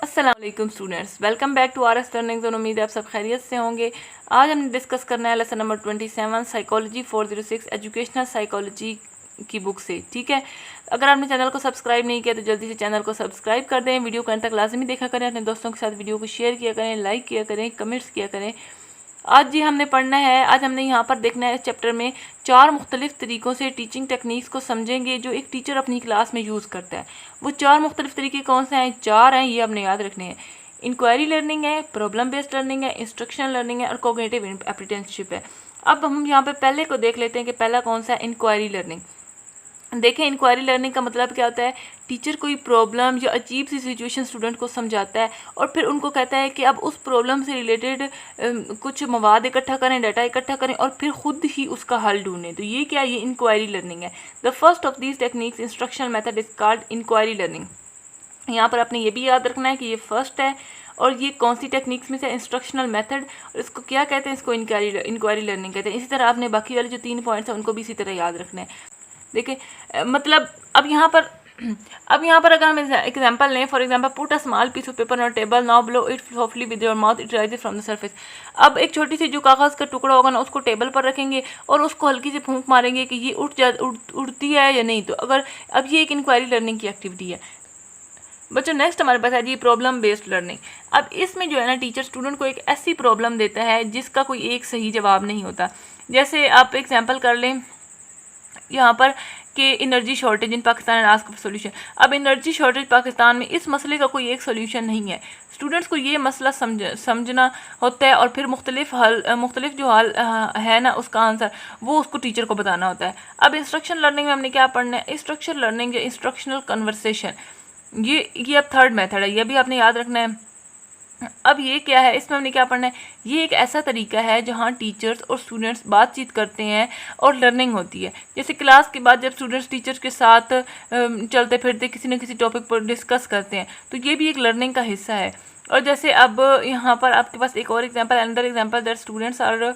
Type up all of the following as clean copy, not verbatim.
अस्सलाम वालेकुम students, welcome back to R S learning zone. उम्मीद है आप सब खैरियत से होंगे। आज हमने डिस्कस करना है lesson number 27 psychology 406 educational psychology की बुक से। ठीक है, अगर आपने चैनल को सब्सक्राइब नहीं किया तो जल्दी से चैनल को सब्सक्राइब कर दें। वीडियो को अंत तक लाजमी देखा करें, अपने दोस्तों के साथ वीडियो को शेयर किया करें, लाइक किया करें, कमेंट्स किया करें। आज जी हमने पढ़ना है, आज हमने यहाँ पर देखना है इस चैप्टर में 4 मुख्तलिफ तरीक़ों से टीचिंग टेक्निक्स को समझेंगे जो एक टीचर अपनी क्लास में यूज़ करता है। वो 4 मुख्तलिफ तरीके कौन से हैं? 4 हैं, ये हमने याद रखने हैं। इंक्वायरी लर्निंग है, प्रॉब्लम बेस्ड लर्निंग है, इंस्ट्रक्शनल लर्निंग है और कोग्निटिव एप्रीहेंशिप है। अब हम यहाँ पे पहले को देख लेते हैं कि पहला कौन सा है, इंक्वायरी लर्निंग। देखें, इंक्वायरी लर्निंग का मतलब क्या होता है? टीचर कोई प्रॉब्लम या अजीब सी सिचुएशन स्टूडेंट को समझाता है और फिर उनको कहता है कि अब उस प्रॉब्लम से रिलेटेड कुछ मवाद इकट्ठा करें, डाटा इकट्ठा करें और फिर खुद ही उसका हल ढूंढें। तो ये क्या है? ये इंक्वायरी लर्निंग है। The first of these techniques instructional method is called inquiry learning. यहाँ पर आपने ये भी याद रखना है कि ये फर्स्ट है और ये कौन सी टेक्निक्स में से इंस्ट्रक्शनल मेथड, और इसको क्या कहते हैं? इसको इंक्वायरी लर्निंग कहते हैं। इसी तरह आपने बाकी वाले जो 3 पॉइंट्स हैं उनको भी इसी तरह याद रखना है। देखिए मतलब अब यहाँ पर अगर हम एग्जांपल लें, for example put a small piece of paper on table, now blow it softly with your mouth, it rises from the surface. अब एक छोटी सी जो कागज़ का टुकड़ा होगा ना, उसको टेबल पर रखेंगे और उसको हल्की से फूंक मारेंगे कि ये उड़ती है या नहीं। तो अगर अब ये एक इंक्वायरी लर्निंग की एक्टिविटी है। बच्चों नेक्स्ट हमारे पास है जी प्रॉब्लम बेस्ड लर्निंग। अब इसमें जो है ना, टीचर स्टूडेंट को एक ऐसी प्रॉब्लम देता है जिसका कोई एक सही जवाब नहीं होता। जैसे आप एग्जाम्पल कर लें यहाँ पर कि energy shortage in Pakistan and ask for solution. अब एनर्जी शॉर्टेज पाकिस्तान में, इस मसले का कोई एक सोल्यूशन नहीं है। स्टूडेंट्स को ये मसला समझना होता है और फिर मुख्तलिफ जो हल है ना, उसका आंसर वो उसको टीचर को बताना होता है। अब इंस्ट्रक्शन लर्निंग में हमने क्या पढ़ना है? इंस्ट्रक्शन लर्निंग या इंस्ट्रक्शनल कन्वर्सेशन, ये अब थर्ड मेथड है, ये भी आपने याद रखना है। अब ये क्या है? इसमें हमने क्या पढ़ना है? ये एक ऐसा तरीका है जहाँ टीचर्स और स्टूडेंट्स बातचीत करते हैं और लर्निंग होती है। जैसे क्लास के बाद जब स्टूडेंट्स टीचर्स के साथ चलते फिरते किसी न किसी टॉपिक पर डिस्कस करते हैं, तो ये भी एक लर्निंग का हिस्सा है। और जैसे अब यहाँ पर आपके पास एक और एग्जाम्पल, अंदर एग्जाम्पल दैट स्टूडेंट्स आर,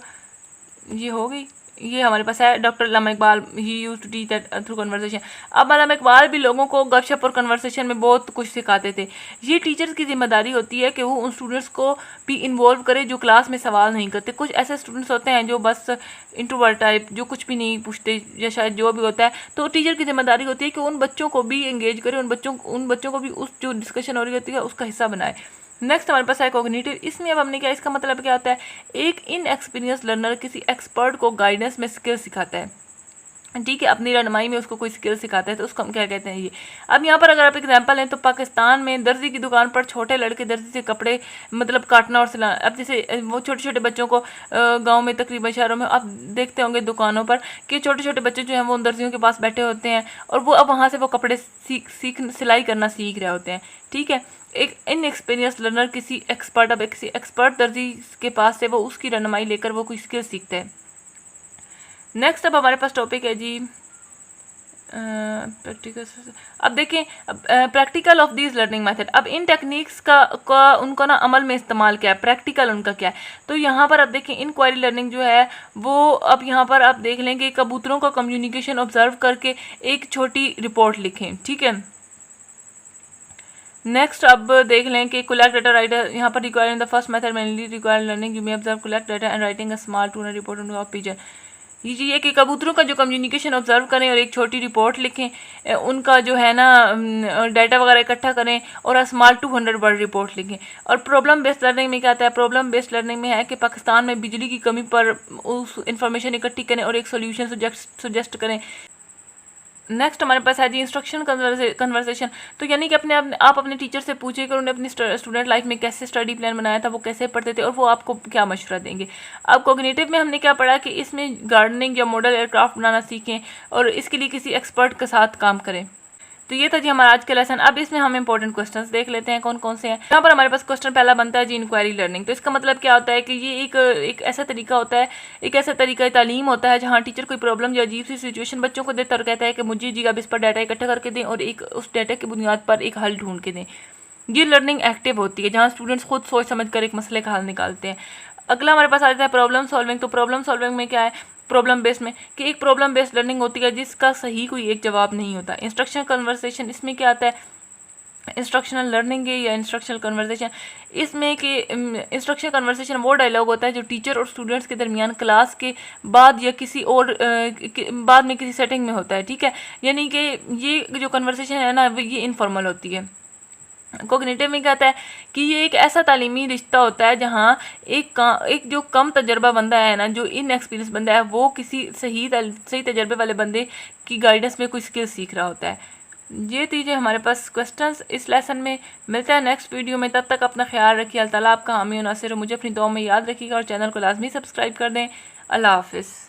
ये हो गई, ये हमारे पास है doctor Allama Iqbal, he used to teach that through conversation. अब अल्लामा इकबाल भी लोगों को गपशप और कन्वर्सेशन में बहुत कुछ सिखाते थे। ये टीचर्स की जिम्मेदारी होती है कि वो उन स्टूडेंट्स को भी इन्वॉल्व करे जो क्लास में सवाल नहीं करते। कुछ ऐसे स्टूडेंट्स होते हैं जो बस इंट्रोवर्ट टाइप, जो कुछ भी नहीं पूछते या शायद जो भी होता है, तो टीचर की जिम्मेदारी होती है कि उन बच्चों को भी एंगेज करे, उन बच्चों को भी उस जो डिस्कशन हो रही होती है उसका हिस्सा बनाए। नेक्स्ट हमारे पास है कॉग्निटिव। इसमें अब हमने क्या, इसका मतलब क्या होता है? एक इनएक्सपीरियंस लर्नर किसी एक्सपर्ट को गाइडेंस में स्किल सिखाता है। ठीक है, अपनी रहनुमाई में उसको कोई स्किल सिखाता है, तो उसको हम क्या कहते हैं? ये। अब यहाँ पर अगर आप एग्जांपल लें तो पाकिस्तान में दर्जी की दुकान पर छोटे लड़के दर्जी से कपड़े मतलब काटना और सिलाना। अब जैसे वो छोटे छोटे बच्चों को गांव में, तकरीबन शहरों में आप देखते होंगे दुकानों पर कि छोटे छोटे बच्चे जो हैं वो उन दर्जियों के पास बैठे होते हैं और वो अब वहाँ से वो कपड़े सिलाई करना सीख रहे होते हैं। ठीक है, एक इनएक्सपीरियंस लर्नर किसी एक्सपर्ट दर्जी के पास से वो उसकी रहनुमाई लेकर वो कोई स्किल सीखते हैं। नेक्स्ट अब हमारे पास टॉपिक है जी प्रैक्टिकल। अब देखें, practical of this learning method. अब इन टेक्निक्स का उनको ना अमल में इस्तेमाल क्या है, प्रैक्टिकल उनका क्या है? तो यहाँ पर आप देखें, इंक्वायरी लर्निंग जो है वो, अब यहाँ पर आप देख लें कि कबूतरों का कम्युनिकेशन ऑब्जर्व करके एक छोटी रिपोर्ट लिखें। ठीक है, नेक्स्ट अब देख लें कि कलेक्ट डाटा राइटर। यहाँ पर requiring the first method mainly require learning you may observe collect data and writing a small to report on of pigeon. ये कि कबूतरों का जो कम्युनिकेशन ऑब्जर्व करें और एक छोटी रिपोर्ट लिखें, उनका जो है ना डाटा वगैरह इकट्ठा करें और स्मॉल 200 वर्ड रिपोर्ट लिखें। और प्रॉब्लम बेस्ड लर्निंग में क्या आता है? प्रॉब्लम बेस्ड लर्निंग में है कि पाकिस्तान में बिजली की कमी पर उस इंफॉर्मेशन इकट्ठी करें और एक सोल्यूशन सजेस्ट करें। नेक्स्ट हमारे पास है जी इंस्ट्रक्शन कन्वर्सेशन। तो यानी कि आप अपने टीचर से पूछे कि उन्होंने अपनी स्टूडेंट लाइफ में कैसे स्टडी प्लान बनाया था, वो कैसे पढ़ते थे और वो आपको क्या मशवरा देंगे। अब कॉग्निटिव में हमने क्या पढ़ा कि इसमें गार्डनिंग या मॉडल एयरक्राफ्ट बनाना सीखें और इसके लिए किसी एक्सपर्ट के साथ काम करें। तो ये था जी हमारा आज का लेसन। अब इसमें हम इंपॉर्टेंट क्वेश्चंस देख लेते हैं कौन कौन से हैं। यहाँ पर हमारे पास क्वेश्चन पहला बनता है जी इंक्वायरी लर्निंग। तो इसका मतलब क्या होता है कि ये एक ऐसा तरीका होता है, एक ऐसा तरीका तालीम होता है जहाँ टीचर कोई प्रॉब्लम या अजीब सी सिचुएशन बच्चों को देता और कहता है कि मुझे जी अब इस पर डाटा इकट्ठा करके दें और एक उस डाटा की बुनियाद पर एक हल ढूंढ के दें। ये लर्निंग एक्टिव होती है जहाँ स्टूडेंट्स खुद सोच समझ कर एक मसले का हल निकालते हैं। अगला हमारे पास आ जाता है प्रॉब्लम सॉल्विंग। तो प्रॉब्लम सॉल्विंग में क्या है? प्रॉब्लम बेस्ड में कि एक प्रॉब्लम बेस्ड लर्निंग होती है जिसका सही कोई एक जवाब नहीं होता। इंस्ट्रक्शन कन्वर्सेशन, इसमें क्या आता है? इंस्ट्रक्शनल लर्निंग है या इंस्ट्रक्शनल कन्वर्सेशन। इसमें कि इंस्ट्रक्शनल कन्वर्सेशन वो डायलॉग होता है जो टीचर और स्टूडेंट्स के दरमियान क्लास के बाद या किसी और बाद में किसी सेटिंग में होता है, ठीक है। यानी कि ये जो कन्वर्सेशन है ना, ये इनफॉर्मल होती है। कोग्निटिव में कहता है कि ये एक ऐसा तालीमी रिश्ता होता है जहाँ एक जो कम तजर्बा बंदा है ना, जो इनएक्सपीरियंस बंदा है, वो किसी सही तजर्बे वाले बंदे की गाइडेंस में कोई स्किल सीख रहा होता है। ये थी जो हमारे पास क्वेश्चंस इस लेसन में। मिलता है नेक्स्ट वीडियो में, तब तक अपना ख्याल रखिए। अल्लाह ताला आपका हामी और नासिर, मुझे अपनी दुआ में याद रखिएगा और चैनल को लाजमी सब्सक्राइब कर दें। अल्लाह हाफिज़।